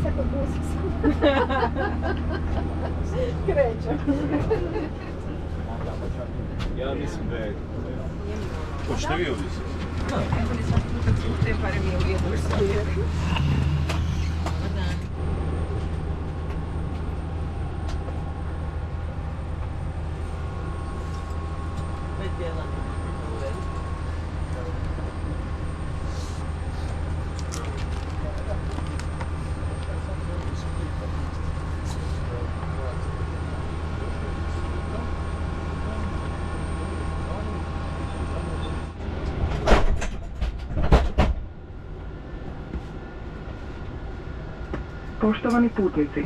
sad pod busom. Krećem. Ja mislim da je... Hoćete vi ovdje se? Evo li svaki puta cute, barem je u jednom smjeru. Poštovani putnici,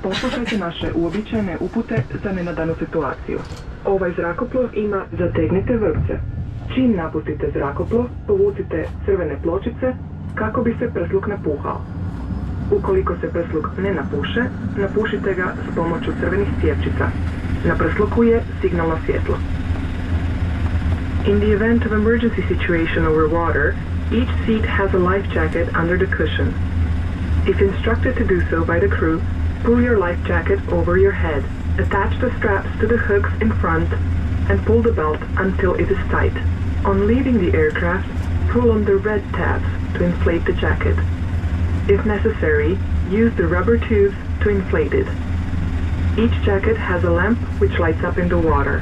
poslušajte naše uobičajene upute za nenadanu situaciju. Ovaj zrakoplov ima zategnite vrpce. Čim napustite zrakoplov, povucite crvene pločice kako bi se prsluk napuhao. Ukoliko se prsluk ne napuše, napušite ga s pomoću crvenih cjevčica. Na prsluku je signalno svjetlo. In the event of emergency situation over water, each seat has a life jacket under the cushion. If instructed to do so by the crew, pull your life jacket over your head, attach the straps to the hooks in front, and pull the belt until it is tight. On leaving the aircraft, pull on the red tabs to inflate the jacket. If necessary, use the rubber tubes to inflate it. Each jacket has a lamp which lights up in the water.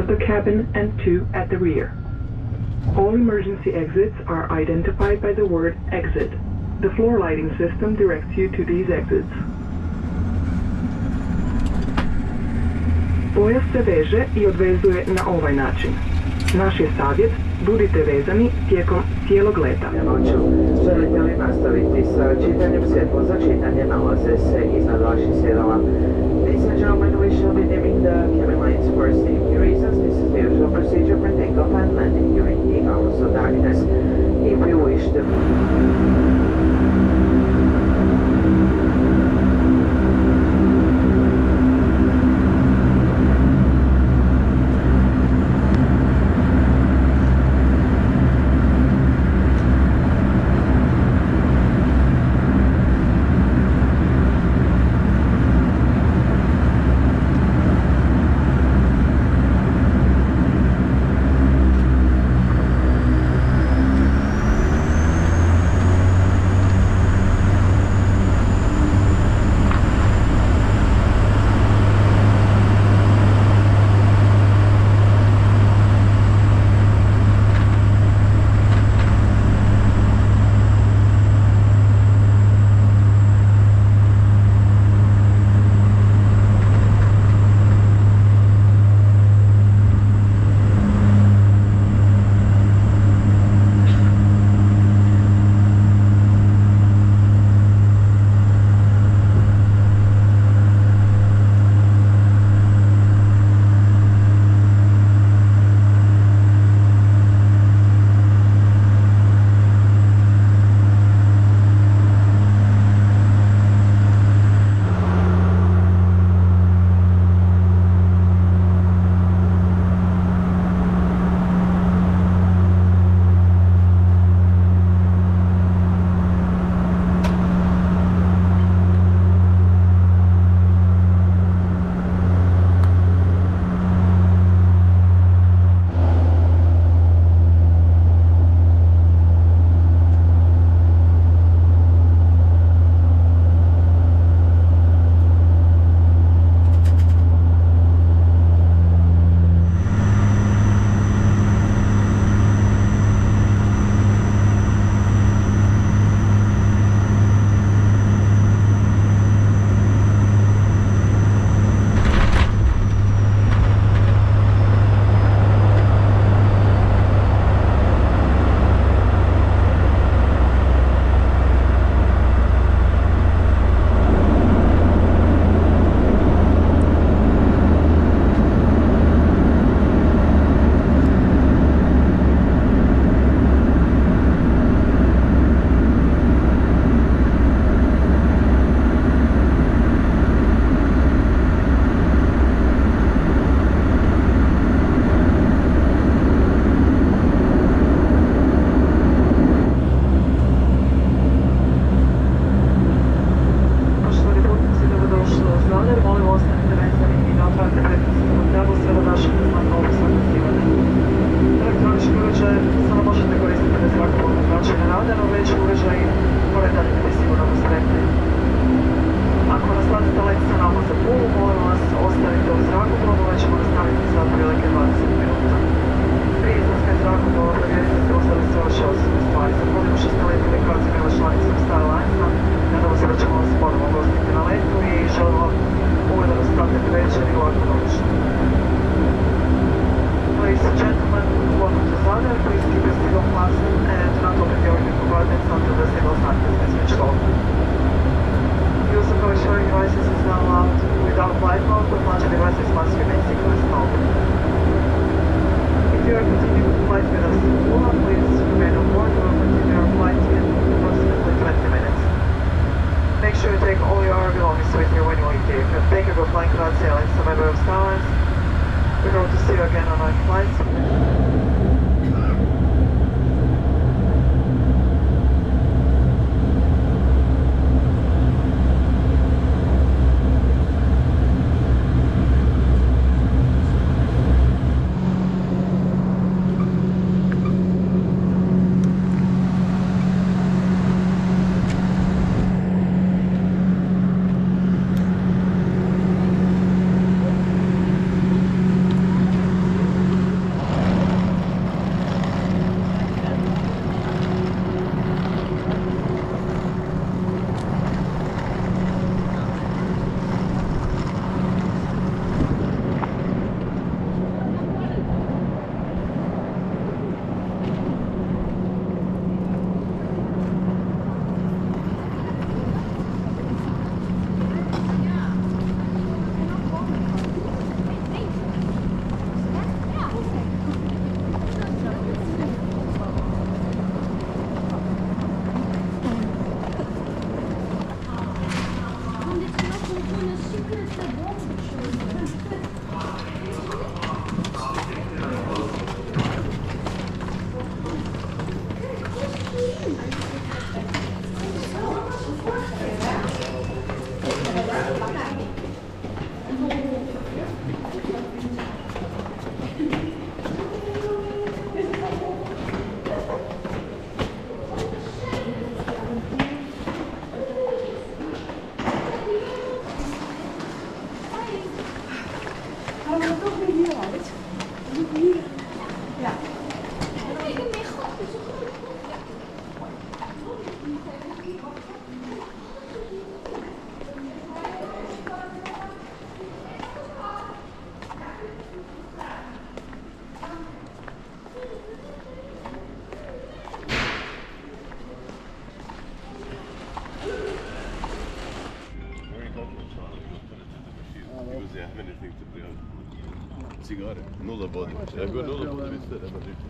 of the cabin and 2 at the rear. All emergency exits are identified by the word exit. The floor lighting system directs you to these exits. Pojas se veže i odvezuje na ovaj način. Naš je savjet, budite vezani tijekom cijelog leta. Noću, želite li nastaviti sa čitanjem? Svjetlo za čitanje nalaze se iznad vaših sjedala. Ladies and gentlemen, we shall be dimming the cabin lights for safety reasons. This is the usual procedure for takeoff and landing during the hours of darkness. If you wish to... nek te prijavi. Cigare, 0 bodova. Ja bi 0 bodova, vi ste, nema ništa.